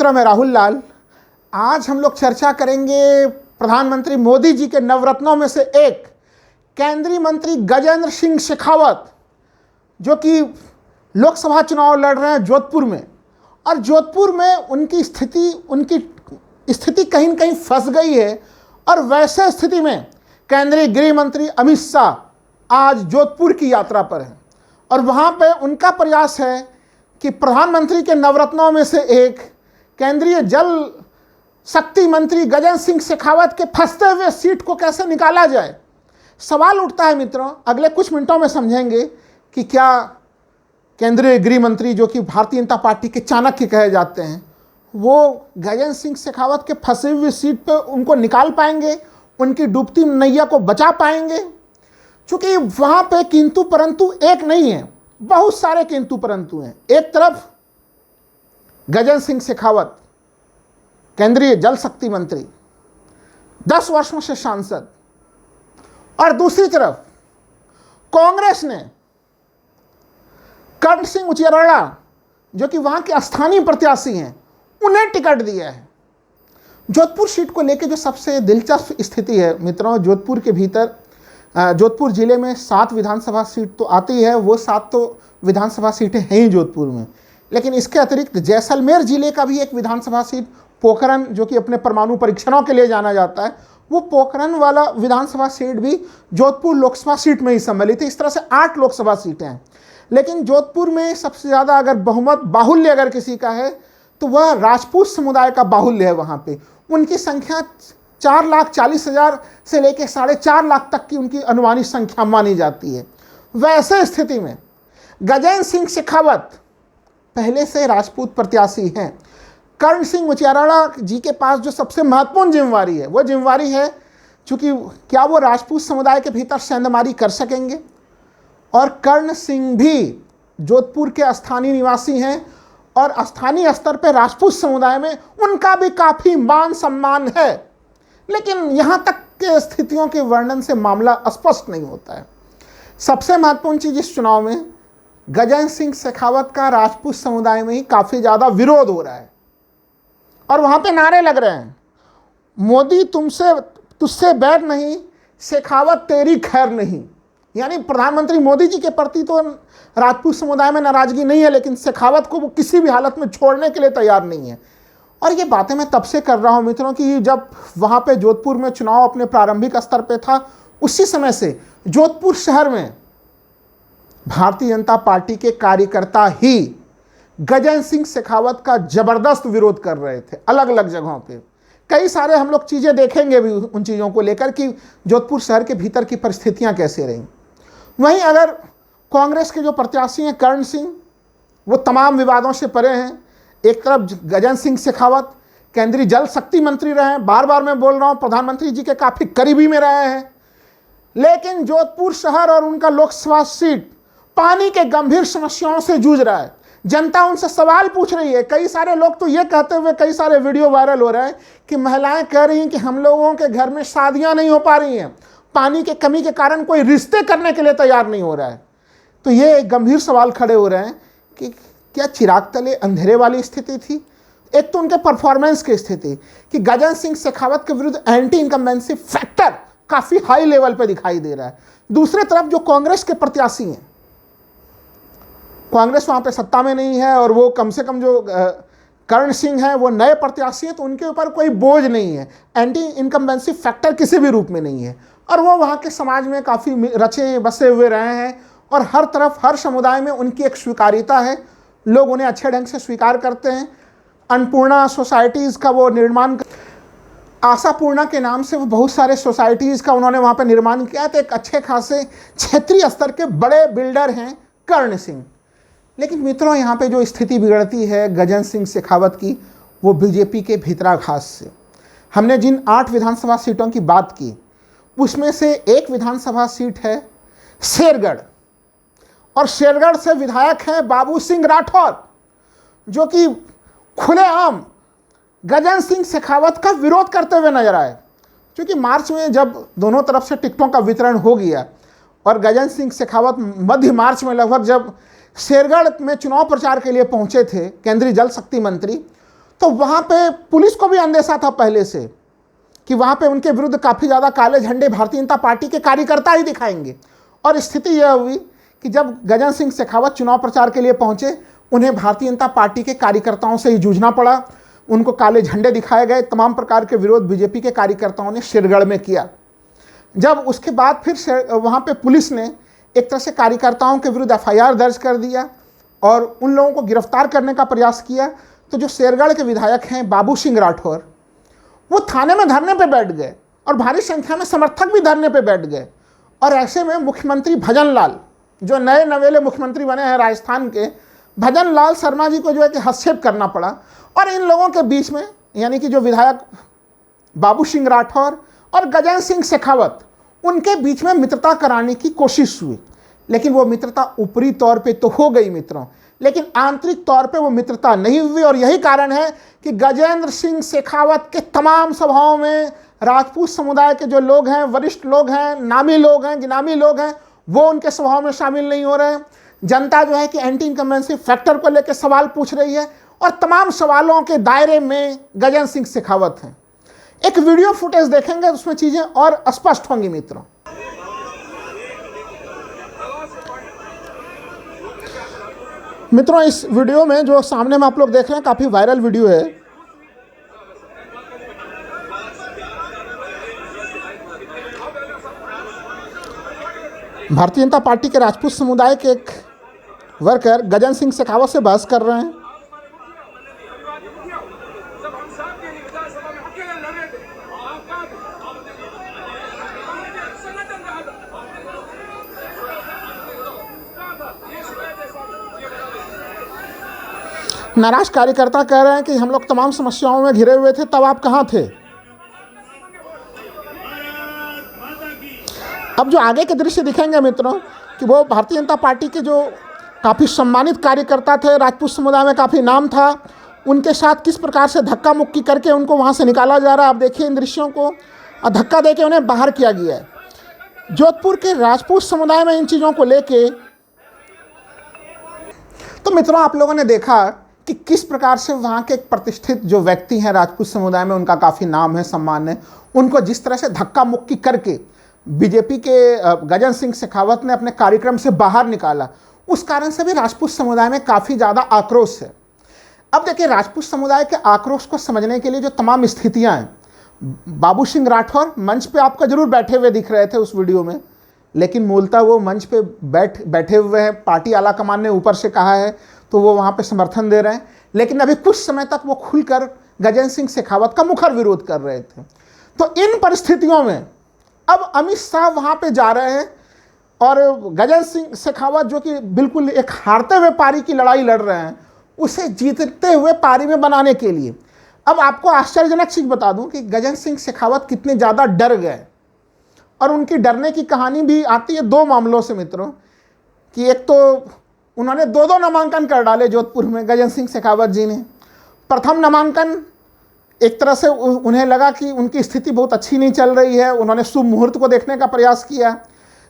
मित्र, मैं राहुल लाल। आज हम लोग चर्चा करेंगे प्रधानमंत्री मोदी जी के नवरत्नों में से एक केंद्रीय मंत्री गजेंद्र सिंह शेखावत, जो कि लोकसभा चुनाव लड़ रहे हैं जोधपुर में। और जोधपुर में उनकी स्थिति कहीं न कहीं फंस गई है। और वैसे स्थिति में केंद्रीय गृह मंत्री अमित शाह आज जोधपुर की यात्रा पर हैं और वहाँ पे उनका प्रयास है कि प्रधानमंत्री के नवरत्नों में से एक केंद्रीय जल शक्ति मंत्री गजेंद्र सिंह शेखावत के फंसते हुए सीट को कैसे निकाला जाए। सवाल उठता है मित्रों, अगले कुछ मिनटों में समझेंगे कि क्या केंद्रीय गृह मंत्री, जो कि भारतीय जनता पार्टी के चाणक्य कहे जाते हैं, वो गजेंद्र सिंह शेखावत के फंसे हुए सीट पर उनको निकाल पाएंगे, उनकी डूबती नैया को बचा पाएंगे। क्योंकि वहाँ पे किंतु परंतु एक नहीं है, बहुत सारे किंतु परंतु हैं। एक तरफ गजेंद्र सिंह शेखावत केंद्रीय जल शक्ति मंत्री, 10 वर्षों से सांसद, और दूसरी तरफ कांग्रेस ने कर्ण सिंह उचियारा, जो कि वहां के स्थानीय प्रत्याशी हैं, उन्हें टिकट दिया है। जोधपुर सीट को लेकर जो सबसे दिलचस्प स्थिति है मित्रों, जोधपुर के भीतर जोधपुर जिले में 7 विधानसभा सीट तो आती है, वो 7 तो विधानसभा सीटें हैं ही जोधपुर में। लेकिन इसके अतिरिक्त जैसलमेर जिले का भी एक विधानसभा सीट पोखरण, जो कि अपने परमाणु परीक्षणों के लिए जाना जाता है, वो पोखरण वाला विधानसभा सीट भी जोधपुर लोकसभा सीट में ही सम्मिलित है। इस तरह से 8 लोकसभा सीटें हैं। लेकिन जोधपुर में सबसे ज़्यादा अगर बहुमत बाहुल्य अगर किसी का है तो वह राजपूत समुदाय का बाहुल्य है। वहाँ पे उनकी संख्या 4,40,000 से लेकर 4.5 लाख तक की उनकी अनुमानित संख्या मानी जाती है। वैसे स्थिति में गजेंद्र सिंह शेखावत पहले से राजपूत प्रत्याशी हैं। कर्ण सिंह उचियारा जी के पास जो सबसे महत्वपूर्ण जिम्मेवारी है, वो जिम्मेवारी है चूँकि क्या वो राजपूत समुदाय के भीतर सेंधमारी कर सकेंगे। और कर्ण सिंह भी जोधपुर के स्थानीय निवासी हैं और स्थानीय स्तर पर राजपूत समुदाय में उनका भी काफ़ी मान सम्मान है। लेकिन यहाँ तक के स्थितियों के वर्णन से मामला स्पष्ट नहीं होता है। सबसे महत्वपूर्ण चीज़ इस चुनाव में गजेंद्र सिंह शेखावत का राजपूत समुदाय में ही काफ़ी ज़्यादा विरोध हो रहा है और वहाँ पे नारे लग रहे हैं, मोदी तुझसे बैर नहीं, शेखावत तेरी खैर नहीं। यानी प्रधानमंत्री मोदी जी के प्रति तो राजपूत समुदाय में नाराजगी नहीं है, लेकिन शेखावत को वो किसी भी हालत में छोड़ने के लिए तैयार नहीं है। और ये बातें मैं तब से कर रहा हूँ मित्रों कि जब वहाँ पे जोधपुर में चुनाव अपने प्रारंभिक स्तर पे था, उसी समय से जोधपुर शहर में भारतीय जनता पार्टी के कार्यकर्ता ही गजेंद्र सिंह शेखावत का जबरदस्त विरोध कर रहे थे अलग अलग जगहों पे। कई सारे हम लोग चीज़ें देखेंगे भी उन चीज़ों को लेकर कि जोधपुर शहर के भीतर की परिस्थितियाँ कैसे रहीं। वहीं अगर कांग्रेस के जो प्रत्याशी हैं कर्ण सिंह, वो तमाम विवादों से परे हैं। एक तरफ गजेंद्र सिंह शेखावत केंद्रीय जल शक्ति मंत्री रहे हैं, बार बार मैं बोल रहा हूँ प्रधानमंत्री जी के काफ़ी करीबी में रहे हैं। लेकिन जोधपुर शहर और उनका लोकसभा सीट पानी के गंभीर समस्याओं से जूझ रहा है। जनता उनसे सवाल पूछ रही है। कई सारे लोग तो ये कहते हुए कई सारे वीडियो वायरल हो रहे हैं कि महिलाएं कह रही हैं कि हम लोगों के घर में शादियां नहीं हो पा रही हैं, पानी के कमी के कारण कोई रिश्ते करने के लिए तैयार नहीं हो रहा है। तो ये गंभीर सवाल खड़े हो रहे हैं कि क्या चिराग तले अंधेरे वाली स्थिति थी। एक तो उनके परफॉर्मेंस की स्थिति कि गजेंद्र सिंह शेखावत के विरुद्ध एंटी इनकम्बेंसी फैक्टर काफ़ी हाई लेवल पर दिखाई दे रहा है। दूसरी तरफ जो कांग्रेस के प्रत्याशी हैं, कांग्रेस वहाँ पे सत्ता में नहीं है और वो कम से कम जो कर्ण सिंह हैं वो नए प्रत्याशी हैं, तो उनके ऊपर कोई बोझ नहीं है, एंटी इनकम्बेंसी फैक्टर किसी भी रूप में नहीं है। और वो वहाँ के समाज में काफ़ी रचे बसे हुए रहे हैं और हर तरफ हर समुदाय में उनकी एक स्वीकार्यता है, लोग उन्हें अच्छे ढंग से स्वीकार करते हैं। अन्नपूर्णा सोसाइटीज़ का वो निर्माण, आशापूर्णा के नाम से वो बहुत सारे सोसाइटीज़ का उन्होंने वहाँ पर निर्माण किया। तो एक अच्छे खासे क्षेत्रीय स्तर के बड़े बिल्डर हैं कर्ण सिंह। लेकिन मित्रों, यहाँ पे जो स्थिति बिगड़ती है गजेंद्र सिंह शेखावत की, वो बीजेपी के भीतराघात से। हमने जिन 8 विधानसभा सीटों की बात की, उसमें से एक विधानसभा सीट है शेरगढ़, और शेरगढ़ से विधायक हैं बाबू सिंह राठौर, जो कि खुलेआम गजेंद्र सिंह शेखावत का विरोध करते हुए नजर आए। क्योंकि मार्च में जब दोनों तरफ से टिकटों का वितरण हो गया और गजेंद्र सिंह शेखावत मध्य मार्च में लगभग जब शेरगढ़ में चुनाव प्रचार के लिए पहुंचे थे केंद्रीय जल शक्ति मंत्री, तो वहाँ पे पुलिस को भी अंदेशा था पहले से कि वहाँ पे उनके विरुद्ध काफ़ी ज़्यादा काले झंडे भारतीय जनता पार्टी के कार्यकर्ता ही दिखाएंगे। और स्थिति यह हुई कि जब गजेंद्र सिंह शेखावत चुनाव प्रचार के लिए पहुँचे, उन्हें भारतीय जनता पार्टी के कार्यकर्ताओं से ही जूझना पड़ा। उनको काले झंडे दिखाए गए। तमाम प्रकार के विरोध बीजेपी के कार्यकर्ताओं ने शेरगढ़ में किया। जब उसके बाद फिर वहाँ पे पुलिस ने एक तरह से कार्यकर्ताओं के विरुद्ध FIR दर्ज कर दिया और उन लोगों को गिरफ्तार करने का प्रयास किया, तो जो शेरगढ़ के विधायक हैं बाबू सिंह राठौर, वो थाने में धरने पे बैठ गए और भारी संख्या में समर्थक भी धरने पे बैठ गए। और ऐसे में मुख्यमंत्री भजन लाल, जो नए नवेले मुख्यमंत्री बने हैं राजस्थान के, भजन लाल शर्मा जी को जो है कि हस्तक्षेप करना पड़ा। और इन लोगों के बीच में, यानी कि जो विधायक बाबू सिंह राठौर और गजेंद्र सिंह शेखावत, उनके बीच में मित्रता कराने की कोशिश हुई। लेकिन वो मित्रता ऊपरी तौर पे तो हो गई मित्रों, लेकिन आंतरिक तौर पे वो मित्रता नहीं हुई। और यही कारण है कि गजेंद्र सिंह शेखावत के तमाम सभाओं में राजपूत समुदाय के जो लोग हैं, वरिष्ठ लोग हैं, नामी लोग हैं, गिनामी लोग हैं, वो उनके सभाओं में शामिल नहीं हो रहे हैं। जनता जो है कि एंटी इनकम्बेंसी फैक्टर को लेकर सवाल पूछ रही है और तमाम सवालों के दायरे में गजेंद्र सिंह शेखावत हैं। एक वीडियो फुटेज देखेंगे, उसमें चीजें और स्पष्ट होंगी मित्रों। इस वीडियो में जो सामने में आप लोग देख रहे हैं, काफी वायरल वीडियो है। भारतीय जनता पार्टी के राजपूत समुदाय के एक वर्कर गजेंद्र सिंह शेखावत से बहस कर रहे हैं। नाराज कार्यकर्ता कह रहे हैं कि हम लोग तमाम समस्याओं में घिरे हुए थे, तब आप कहां थे। अब जो आगे के दृश्य दिखेंगे मित्रों कि वो भारतीय जनता पार्टी के जो काफ़ी सम्मानित कार्यकर्ता थे, राजपूत समुदाय में काफ़ी नाम था, उनके साथ किस प्रकार से धक्का मुक्की करके उनको वहाँ से निकाला जा रहा है। आप देखिए इन दृश्यों को, धक्का देके उन्हें बाहर किया गया है। जोधपुर के राजपूत समुदाय में इन चीज़ों को लेके तो मित्रों आप लोगों ने देखा कि किस प्रकार से वहाँ के एक प्रतिष्ठित जो व्यक्ति हैं राजपूत समुदाय में, उनका काफ़ी नाम है, सम्मान है, उनको जिस तरह से धक्का मुक्की करके बीजेपी के गजेंद्र सिंह शेखावत ने अपने कार्यक्रम से बाहर निकाला, उस कारण से भी राजपूत समुदाय में काफ़ी ज़्यादा आक्रोश है। अब देखिए राजपूत समुदाय के आक्रोश को समझने के लिए जो तमाम स्थितियां हैं, बाबू सिंह राठौर मंच पे आपको जरूर बैठे हुए दिख रहे थे उस वीडियो में, लेकिन मूलतः वो मंच पे बैठे हुए हैं। पार्टी आला कमान ने ऊपर से कहा है तो वो वहाँ पे समर्थन दे रहे हैं, लेकिन अभी कुछ समय तक वो खुलकर गजेंद्र सिंह शेखावत का मुखर विरोध कर रहे थे। तो इन परिस्थितियों में अब अमित शाह वहाँ पे जा रहे हैं और गजेंद्र सिंह शेखावत जो कि बिल्कुल एक हारते हुए पारी की लड़ाई लड़ रहे हैं, उसे जीतते हुए पारी में बनाने के लिए। अब आपको आश्चर्यजनक चीज़ बता दूं कि गजेंद्र सिंह शेखावत कितने ज़्यादा डर गए, और उनकी डरने की कहानी भी आती है दो मामलों से मित्रों, कि एक तो उन्होंने दो नामांकन कर डाले जोधपुर में गजेंद्र सिंह शेखावत जी ने। प्रथम नामांकन एक तरह से उन्हें लगा कि उनकी स्थिति बहुत अच्छी नहीं चल रही है, उन्होंने शुभ मुहूर्त को देखने का प्रयास किया,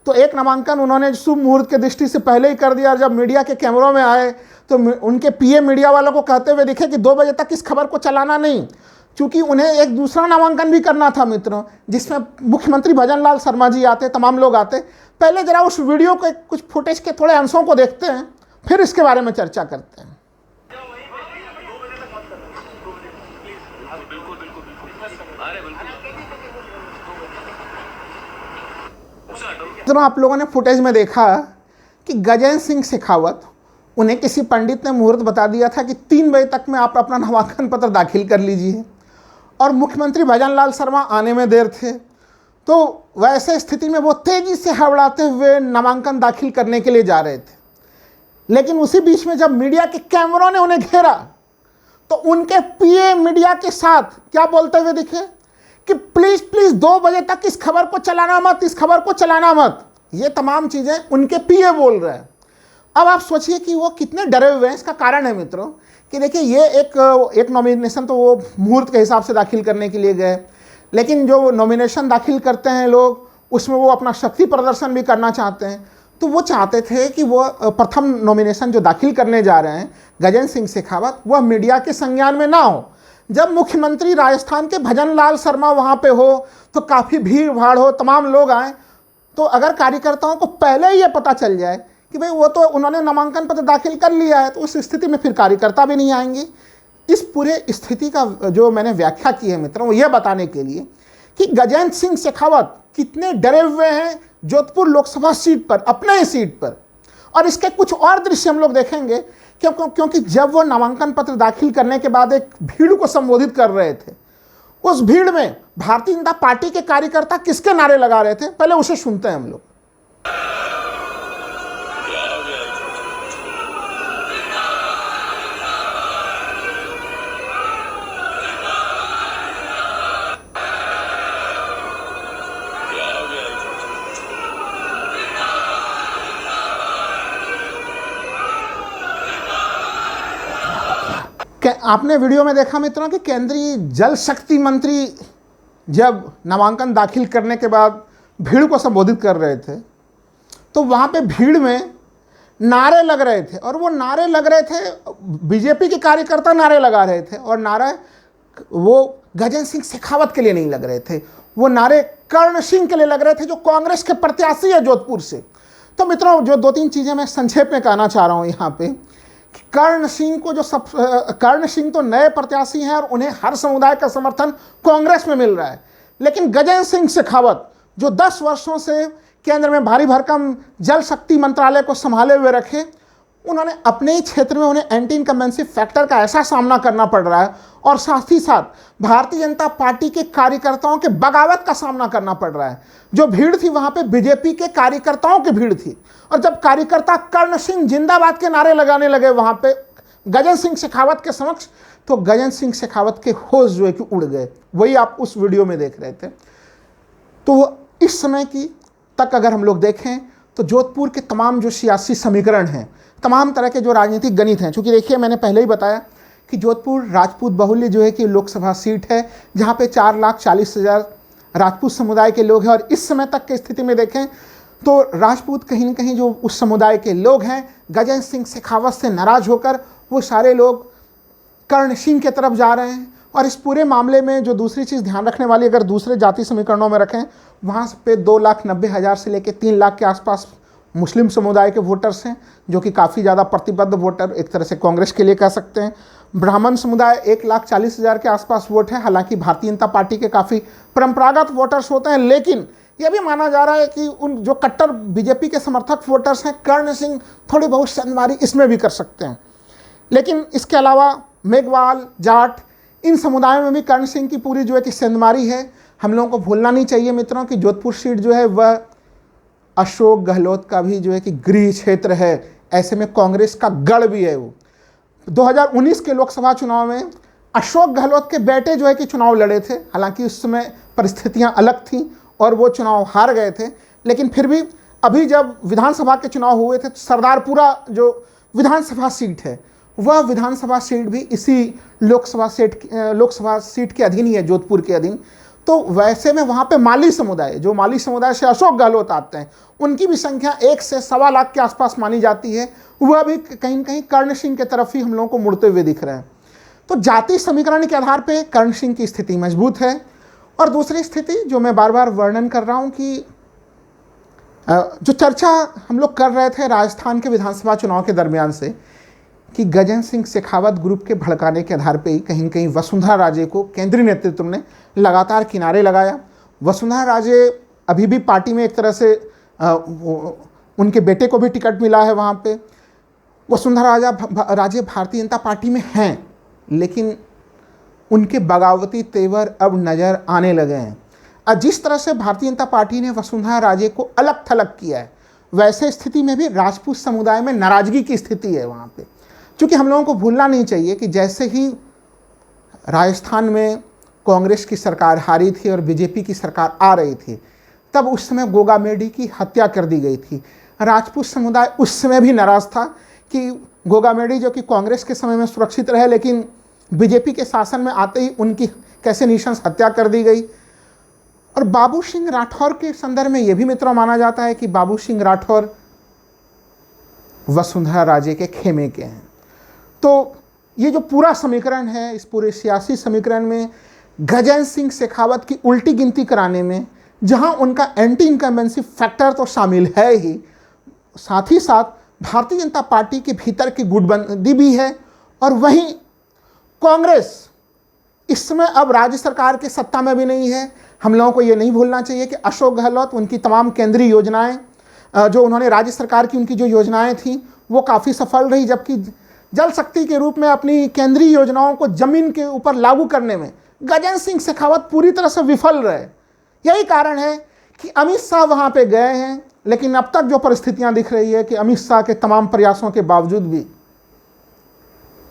तो एक नामांकन उन्होंने शुभ मुहूर्त के दृष्टि से पहले ही कर दिया। और जब मीडिया के कैमरों में आए तो उनके पीए मीडिया वालों को कहते हुए दिखे कि 2 बजे तक इस खबर को चलाना नहीं, क्योंकि उन्हें एक दूसरा नामांकन भी करना था मित्रों, जिसमें मुख्यमंत्री भजन लाल शर्मा जी आते, तमाम लोग आते। पहले जरा उस वीडियो के कुछ फुटेज के थोड़े अंशों को देखते हैं, फिर इसके बारे में चर्चा करते हैं। आप लोगों ने फुटेज में देखा कि गजेंद्र सिंह शेखावत, उन्हें किसी पंडित ने मुहूर्त बता दिया था कि 3 बजे तक में आप अपना नामांकन पत्र दाखिल कर लीजिए, और मुख्यमंत्री भजन लाल शर्मा आने में देर थे। तो वैसे स्थिति में वो तेजी से हड़बड़ाते हुए नामांकन दाखिल करने के लिए जा रहे थे, लेकिन उसी बीच में जब मीडिया के कैमरों ने उन्हें घेरा तो उनके पीए मीडिया के साथ क्या बोलते हुए दिखे कि प्लीज़ प्लीज़ 2 बजे तक इस खबर को चलाना मत, इस खबर को चलाना मत। ये तमाम चीज़ें उनके पीए बोल रहे हैं। अब आप सोचिए कि वो कितने डरे हुए हैं। इसका कारण है मित्रों कि देखिए, ये एक नॉमिनेशन तो वो मुहूर्त के हिसाब से दाखिल करने के लिए गए, लेकिन जो नॉमिनेशन दाखिल करते हैं लोग, उसमें वो अपना शक्ति प्रदर्शन भी करना चाहते हैं। तो वो चाहते थे कि वो प्रथम नॉमिनेशन जो दाखिल करने जा रहे हैं गजेंद्र सिंह शेखावत, वह मीडिया के संज्ञान में ना हो, जब मुख्यमंत्री राजस्थान के भजन लाल शर्मा वहाँ पे हो तो काफ़ी भीड़ भाड़ हो, तमाम लोग आए, तो अगर कार्यकर्ताओं को पहले ही ये पता चल जाए कि भाई वो तो उन्होंने नामांकन पत्र दाखिल कर लिया है, तो उस स्थिति में फिर कार्यकर्ता भी नहीं आएंगे। इस पूरे स्थिति का जो मैंने व्याख्या की है मित्रों, वो यह बताने के लिए कि गजेंद्र सिंह शेखावत कितने डरे हुए हैं जोधपुर लोकसभा सीट पर, अपने ही सीट पर। और इसके कुछ और दृश्य हम लोग देखेंगे, क्योंकि जब वो नामांकन पत्र दाखिल करने के बाद एक भीड़ को संबोधित कर रहे थे, उस भीड़ में भारतीय जनता पार्टी के कार्यकर्ता किसके नारे लगा रहे थे, पहले उसे सुनते हैं हम लोग। आपने वीडियो में देखा मित्रों कि केंद्रीय जल शक्ति मंत्री जब नामांकन दाखिल करने के बाद भीड़ को संबोधित कर रहे थे, तो वहाँ पे भीड़ में नारे लग रहे थे, और वो नारे लग रहे थे, बीजेपी के कार्यकर्ता नारे लगा रहे थे, और नारे वो गजेंद्र सिंह शेखावत के लिए नहीं लग रहे थे, वो नारे कर्ण सिंह के लिए लग रहे थे, जो कांग्रेस के प्रत्याशी है जोधपुर से। तो मित्रों, जो 2-3 चीज़ें मैं संक्षेप में कहना चाह रहा हूँ यहाँ पे, कर्ण सिंह को कर्ण सिंह तो नए प्रत्याशी हैं और उन्हें हर समुदाय का समर्थन कांग्रेस में मिल रहा है, लेकिन गजेंद्र सिंह शेखावत जो 10 वर्षों से केंद्र में भारी भरकम जल शक्ति मंत्रालय को संभाले हुए रखे, उन्होंने अपने ही क्षेत्र में उन्हें एंटी इनकम्बेंसी फैक्टर का ऐसा सामना करना पड़ रहा है, और साथ ही साथ भारतीय जनता पार्टी के कार्यकर्ताओं के बगावत का सामना करना पड़ रहा है। जो भीड़ थी वहाँ पे बीजेपी के कार्यकर्ताओं की भीड़ थी, और जब कार्यकर्ता कर्ण सिंह जिंदाबाद के नारे लगाने लगे वहाँ पे गजेंद्र सिंह शेखावत के समक्ष, तो गजेंद्र सिंह शेखावत के होश जो है कि उड़ गए। वही आप उस वीडियो में देख रहे थे। तो इस समय की तक अगर हम लोग देखें तो जोधपुर के तमाम जो सियासी समीकरण हैं, तमाम तरह के जो राजनीतिक गणित हैं, चूँकि देखिए मैंने पहले ही बताया कि जोधपुर राजपूत बहुल्य जो है कि लोकसभा सीट है, जहाँ पे 4,40,000 राजपूत समुदाय के लोग हैं, और इस समय तक की स्थिति में देखें तो राजपूत कहीं न कहीं जो उस समुदाय के लोग हैं, गजेंद्र सिंह शेखावत से नाराज होकर वो सारे लोग कर्ण सिंह की तरफ जा रहे हैं। और इस पूरे मामले में जो दूसरी चीज़ ध्यान रखने वाली, अगर दूसरे जाति समीकरणों में रखें, वहाँ पे 2,90,000 से लेकर 3 लाख के आसपास मुस्लिम समुदाय के वोटर्स हैं, जो कि काफ़ी ज़्यादा प्रतिबद्ध वोटर एक तरह से कांग्रेस के लिए कह सकते हैं। ब्राह्मण समुदाय 1,40,000 के आसपास वोट है। हालांकि भारतीय जनता पार्टी के काफ़ी परंपरागत वोटर्स होते हैं, लेकिन यह भी माना जा रहा है कि उन जो कट्टर बीजेपी के समर्थक वोटर्स हैं, कर्ण सिंह थोड़ी बहुत सेंधमारी इसमें भी कर सकते हैं। लेकिन इसके अलावा मेघवाल, जाट, इन समुदायों में भी कर्ण सिंह की पूरी जो है कि सेंधमारी है। हम लोगों को भूलना नहीं चाहिए मित्रों कि जोधपुर सीट जो है वह अशोक गहलोत का भी जो है कि गृह क्षेत्र है। ऐसे में कांग्रेस का गढ़ भी है। वो 2019 के लोकसभा चुनाव में अशोक गहलोत के बेटे जो है कि चुनाव लड़े थे। हालांकि उस समय परिस्थितियां अलग थीं और वो चुनाव हार गए थे, लेकिन फिर भी अभी जब विधानसभा के चुनाव हुए थे तो सरदारपुरा जो विधानसभा सीट है, वह विधानसभा सीट भी इसी लोकसभा सीट के अधीन ही है, जोधपुर के अधीन। तो वैसे में वहाँ पे माली समुदाय, जो माली समुदाय से अशोक गहलोत आते हैं, उनकी भी संख्या 1 से 1.25 लाख के आसपास मानी जाती है। वह भी कहीं न कहीं कर्ण सिंह की तरफ ही हम लोगों को मुड़ते हुए दिख रहे हैं। तो जाति समीकरण के आधार पे कर्ण सिंह की स्थिति मजबूत है। और दूसरी स्थिति जो मैं बार बार वर्णन कर रहा हूँ कि जो चर्चा हम लोग कर रहे थे राजस्थान के विधानसभा चुनाव के दरमियान से, कि गजेंद्र सिंह शेखावत ग्रुप के भड़काने के आधार पे ही कहीं न कहीं वसुंधरा राजे को केंद्रीय नेतृत्व ने लगातार किनारे लगाया। वसुंधरा राजे अभी भी पार्टी में एक तरह से उनके बेटे को भी टिकट मिला है वहाँ पे। वसुंधरा राजे भारतीय जनता पार्टी में हैं, लेकिन उनके बगावती तेवर अब नज़र आने लगे हैं। जिस तरह से भारतीय जनता पार्टी ने वसुंधरा राजे को अलग थलग किया है, वैसे स्थिति में भी राजपूत समुदाय में नाराज़गी की स्थिति है वहाँ पे। क्योंकि हम लोगों को भूलना नहीं चाहिए कि जैसे ही राजस्थान में कांग्रेस की सरकार हारी थी और बीजेपी की सरकार आ रही थी, तब उस समय गोगा मेडी की हत्या कर दी गई थी। राजपूत समुदाय उस समय भी नाराज़ था कि गोगा मेडी जो कि कांग्रेस के समय में सुरक्षित रहे, लेकिन बीजेपी के शासन में आते ही उनकी कैसे निशंस हत्या कर दी गई। और बाबू सिंह राठौर के संदर्भ में यह भी मित्रों माना जाता है कि बाबू सिंह राठौर वसुंधरा राजे के खेमे के हैं। तो ये जो पूरा समीकरण है, इस पूरे सियासी समीकरण में गजेंद्र सिंह शेखावत की उल्टी गिनती कराने में, जहां उनका एंटी इनकम्बेंसी फैक्टर तो शामिल है ही, साथ ही साथ भारतीय जनता पार्टी के भीतर की गुटबंदी भी है, और वहीं कांग्रेस इस समय अब राज्य सरकार की सत्ता में भी नहीं है। हम लोगों को ये नहीं भूलना चाहिए कि अशोक गहलोत, उनकी तमाम केंद्रीय योजनाएं जो उन्होंने राज्य सरकार की उनकी जो योजनाएं थी वो काफ़ी सफल रही, जबकि जल शक्ति के रूप में अपनी केंद्रीय योजनाओं को जमीन के ऊपर लागू करने में गजेंद्र सिंह शेखावत पूरी तरह से विफल रहे। यही कारण है कि अमित शाह वहाँ पे गए हैं, लेकिन अब तक जो परिस्थितियाँ दिख रही है कि अमित शाह के तमाम प्रयासों के बावजूद भी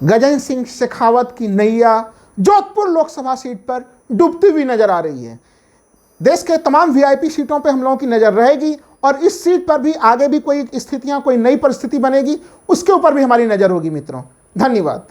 गजेंद्र सिंह शेखावत की नैया जोधपुर लोकसभा सीट पर डूबती हुई नजर आ रही है। देश के तमाम वीआईपी सीटों पर हम लोगों की नज़र रहेगी, और इस सीट पर भी आगे भी कोई स्थितियां, कोई नई परिस्थिति बनेगी, उसके ऊपर भी हमारी नज़र होगी मित्रों। धन्यवाद।